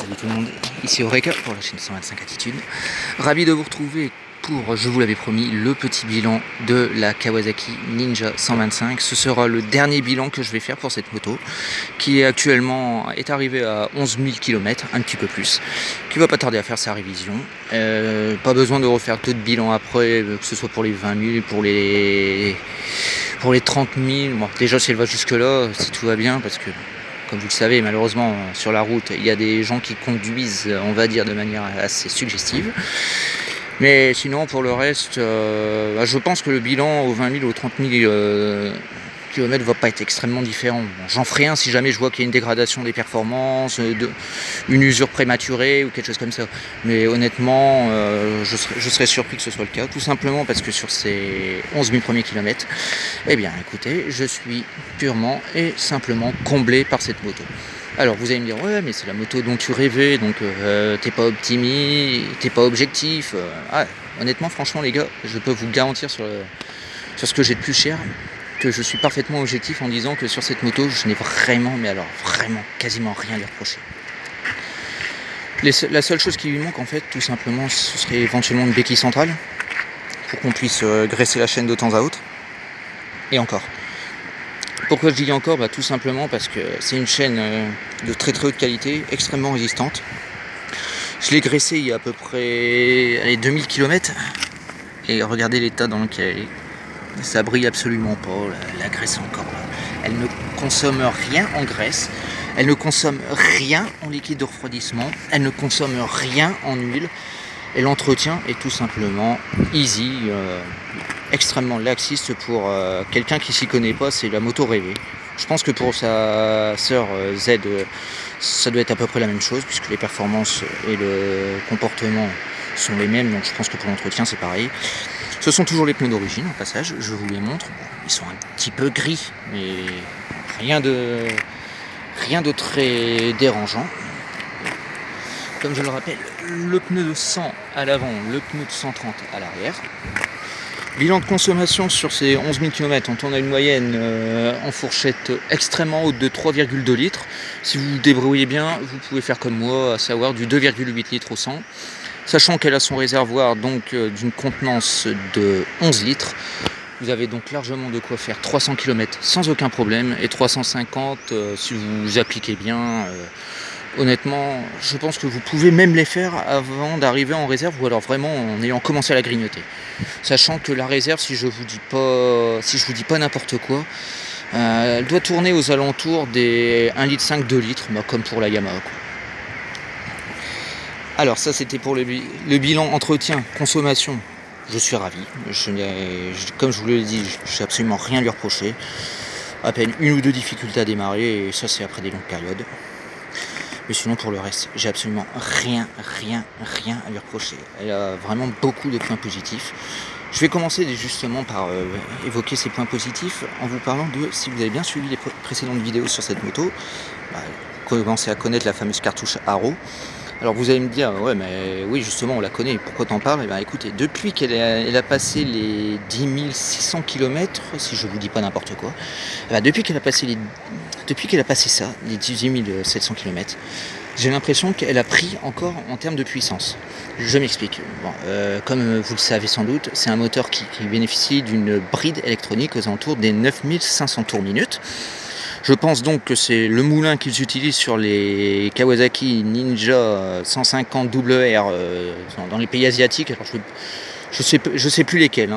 Salut tout le monde, ici Eureka pour la chaîne 125 Attitude. Ravi de vous retrouver pour, je vous l'avais promis, le petit bilan de la Kawasaki Ninja 125. Ce sera le dernier bilan que je vais faire pour cette moto, qui actuellement est arrivée à 11 000 km, un petit peu plus, qui va pas tarder à faire sa révision. Pas besoin de refaire d'autres bilans après, que ce soit pour les 20 000, pour les 30 000. Bon, déjà si elle va jusque là, si tout va bien, parce que comme vous le savez, malheureusement, sur la route, il y a des gens qui conduisent, on va dire, de manière assez suggestive. Mais sinon, pour le reste, je pense que le bilan aux 20 000 ou aux 30 000 km va pas être extrêmement différent. Bon, j'en ferai un si jamais je vois qu'il y a une dégradation des performances, une usure prématurée ou quelque chose comme ça. Mais honnêtement, je serais surpris que ce soit le cas, tout simplement parce que sur ces 11 000 premiers kilomètres, eh bien écoutez, je suis purement et simplement comblé par cette moto. Alors vous allez me dire, ouais mais c'est la moto dont tu rêvais, donc t'es pas optimiste, t'es pas objectif. Honnêtement, franchement les gars, je peux vous garantir sur ce que j'ai de plus cher, que je suis parfaitement objectif en disant que sur cette moto, je n'ai vraiment, mais alors vraiment, quasiment rien à lui reprocher. La seule chose qui lui manque en fait, tout simplement, ce serait éventuellement une béquille centrale, pour qu'on puisse graisser la chaîne de temps à autre. Et encore. Pourquoi je dis encore? Tout simplement parce que c'est une chaîne de très très haute qualité, extrêmement résistante. Je l'ai graissée il y a à peu près 2000 km, et regardez l'état dans lequel elle est. Ça brille absolument pas, la graisse est encore là. Elle ne consomme rien en graisse, elle ne consomme rien en liquide de refroidissement, elle ne consomme rien en huile. Et l'entretien est tout simplement easy, extrêmement laxiste pour quelqu'un qui s'y connaît pas, c'est la moto rêvée. Je pense que pour sa sœur Z, ça doit être à peu près la même chose, puisque les performances et le comportement sont les mêmes, donc je pense que pour l'entretien c'est pareil. Ce sont toujours les pneus d'origine, au passage, je vous les montre. Ils sont un petit peu gris, mais rien de très dérangeant. Comme je le rappelle, le pneu de 100 à l'avant, le pneu de 130 à l'arrière. Bilan de consommation sur ces 11 000 km, on tourne à une moyenne en fourchette extrêmement haute de 3,2 litres. Si vous vous débrouillez bien, vous pouvez faire comme moi, à savoir du 2,8 litres au 100. Sachant qu'elle a son réservoir donc d'une contenance de 11 litres. Vous avez donc largement de quoi faire 300 km sans aucun problème, et 350 si vous appliquez bien. Honnêtement, je pense que vous pouvez même les faire avant d'arriver en réserve, ou alors vraiment en ayant commencé à la grignoter. Sachant que la réserve, si je vous dis pas n'importe quoi, elle doit tourner aux alentours des 1,5 litre, 2 litres, comme pour la Yamaha, quoi. Alors ça c'était pour le bilan entretien, consommation. Je suis ravi, comme je vous l'ai dit, je n'ai absolument rien à lui reprocher. À peine une ou deux difficultés à démarrer, et ça c'est après des longues périodes. Mais sinon pour le reste, j'ai absolument rien à lui reprocher. Elle a vraiment beaucoup de points positifs. Je vais commencer justement par évoquer ces points positifs en vous parlant de, si vous avez bien suivi les précédentes vidéos sur cette moto, commencez à connaître la fameuse cartouche Haro. Alors vous allez me dire, ouais mais oui justement on la connaît, pourquoi t'en parles? Écoutez, depuis qu'elle a passé les 10 600 km, si je vous dis pas n'importe quoi, depuis qu'elle a passé ça, les 18 700 km, j'ai l'impression qu'elle a pris encore en termes de puissance. Je m'explique. Bon, comme vous le savez sans doute, c'est un moteur qui bénéficie d'une bride électronique aux alentours des 9500 tours minute. Je pense donc que c'est le moulin qu'ils utilisent sur les Kawasaki Ninja 150 WR dans les pays asiatiques. Alors je sais plus lesquels,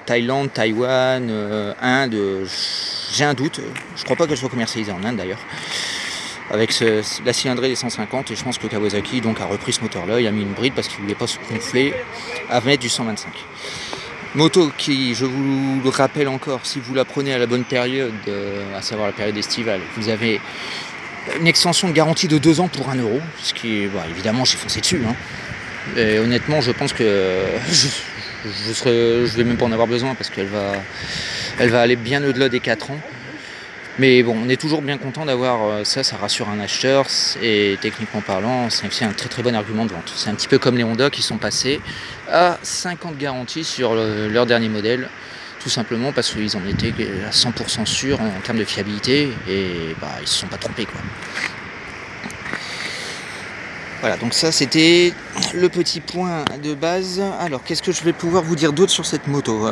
Thaïlande, Taïwan, Inde, j'ai un doute. Je crois pas qu'elle soit commercialisée en Inde d'ailleurs. Avec la cylindrée des 150, et je pense que Kawasaki donc a repris ce moteur là, il a mis une bride parce qu'il ne voulait pas se gonfler à mettre du 125. Moto qui, je vous le rappelle encore, si vous la prenez à la bonne période, à savoir la période estivale, vous avez une extension de garantie de 2 ans pour 1 €, ce qui est, évidemment j'ai foncé dessus. Et honnêtement je pense que je vais même pas en avoir besoin, parce qu'elle va aller bien au-delà des 4 ans. Mais bon, on est toujours bien content d'avoir ça rassure un acheteur, et techniquement parlant, c'est aussi un très très bon argument de vente. C'est un petit peu comme les Honda qui sont passés à 5 ans de garantie sur leur dernier modèle, tout simplement parce qu'ils en étaient à 100% sûrs en termes de fiabilité, et ils ne se sont pas trompés, quoi. Voilà, donc ça c'était le petit point de base. Alors qu'est-ce que je vais pouvoir vous dire d'autre sur cette moto?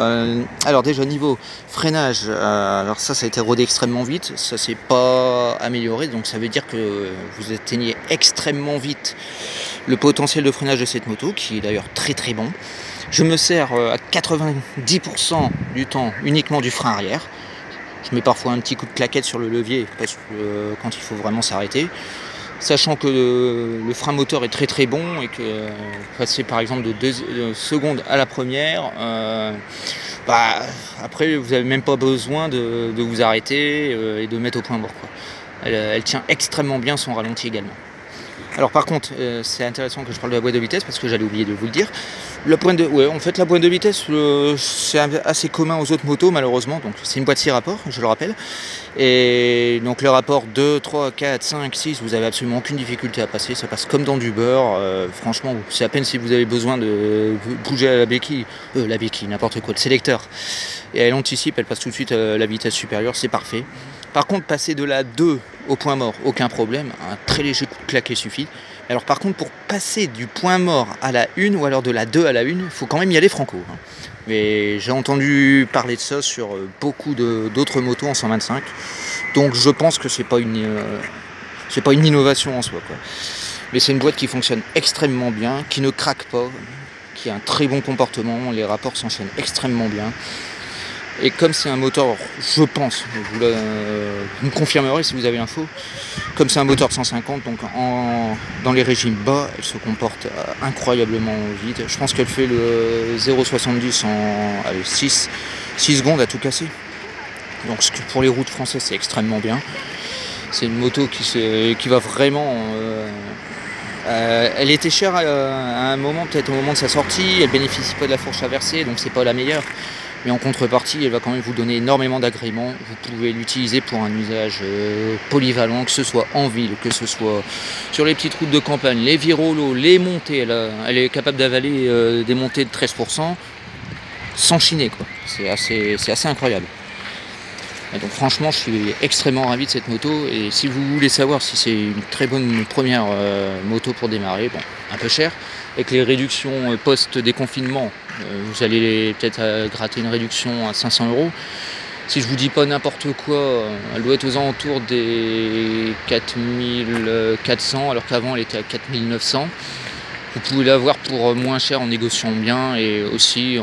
Alors déjà niveau freinage, alors ça a été rodé extrêmement vite, ça s'est pas amélioré, donc ça veut dire que vous atteignez extrêmement vite le potentiel de freinage de cette moto, qui est d'ailleurs très très bon. Je me sers à 90% du temps uniquement du frein arrière. Je mets parfois un petit coup de claquette sur le levier parce que quand il faut vraiment s'arrêter. Sachant que le frein moteur est très très bon et que passer par exemple de 2 secondes à la première, après vous n'avez même pas besoin de vous arrêter et de mettre au point mort, quoi. Elle tient extrêmement bien son ralenti également. Alors par contre, c'est intéressant que je parle de la boîte de vitesse parce que j'allais oublier de vous le dire. La boîte de vitesse, c'est assez commun aux autres motos malheureusement. Donc c'est une boîte 6 rapports, je le rappelle. Et donc le rapport 2, 3, 4, 5, 6, vous avez absolument aucune difficulté à passer. Ça passe comme dans du beurre. Franchement, c'est à peine si vous avez besoin de bouger à la béquille, n'importe quoi, le sélecteur. Et elle anticipe, elle passe tout de suite à la vitesse supérieure, c'est parfait. Par contre, passer de la 2 au point mort, aucun problème, un très léger coup de claquet suffit. Alors par contre, pour passer du point mort à la 1 ou alors de la 2 à la 1, il faut quand même y aller franco. Mais j'ai entendu parler de ça sur beaucoup d'autres motos en 125, donc je pense que c'est pas une innovation en soi, quoi. Mais c'est une boîte qui fonctionne extrêmement bien, qui ne craque pas, qui a un très bon comportement, les rapports s'enchaînent extrêmement bien. Et comme c'est un moteur, je pense, vous me confirmerez si vous avez l'info, comme c'est un moteur de 150, donc dans les régimes bas, elle se comporte incroyablement vite. Je pense qu'elle fait le 0,70 en 6 secondes à tout casser. Donc pour les routes françaises, c'est extrêmement bien. C'est une moto qui va vraiment... elle était chère à un moment, peut-être au moment de sa sortie, elle bénéficie pas de la fourche inversée, donc c'est pas la meilleure. Mais en contrepartie, elle va quand même vous donner énormément d'agréments. Vous pouvez l'utiliser pour un usage polyvalent, que ce soit en ville, que ce soit sur les petites routes de campagne, les virolos, les montées. Elle est capable d'avaler des montées de 13% sans chiner, quoi. C'est assez incroyable. Et donc franchement, je suis extrêmement ravi de cette moto. Et si vous voulez savoir si c'est une très bonne première moto pour démarrer, bon, un peu cher, avec les réductions post-déconfinement, vous allez peut-être gratter une réduction à 500 €. Si je vous dis pas n'importe quoi, elle doit être aux alentours des 4400, alors qu'avant elle était à 4900. Vous pouvez l'avoir pour moins cher en négociant bien, et aussi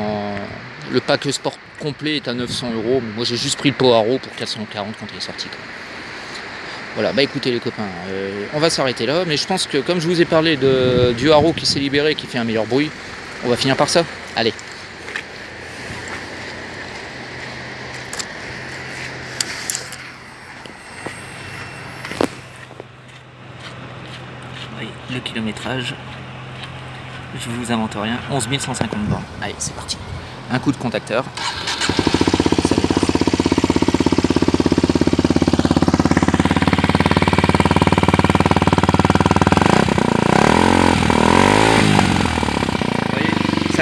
le pack sport complet est à 900 €. Mais moi j'ai juste pris le Power pour 440 quand il est sorti, quoi. Voilà, bah écoutez les copains, on va s'arrêter là, mais je pense que comme je vous ai parlé du haro qui s'est libéré, qui fait un meilleur bruit, on va finir par ça. Allez. Oui, le kilométrage, je vous invente rien, 11 150 bornes. Allez, c'est parti. Un coup de contacteur.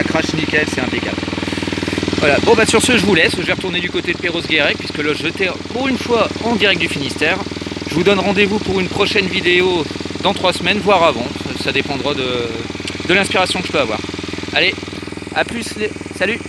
Crash nickel, c'est impeccable. Voilà, bon bah sur ce je vous laisse, je vais retourner du côté de Perros-Guirec puisque là j'étais pour une fois en direct du Finistère. Je vous donne rendez-vous pour une prochaine vidéo dans 3 semaines, voire avant, ça dépendra de l'inspiration que je peux avoir. Allez, à plus, salut.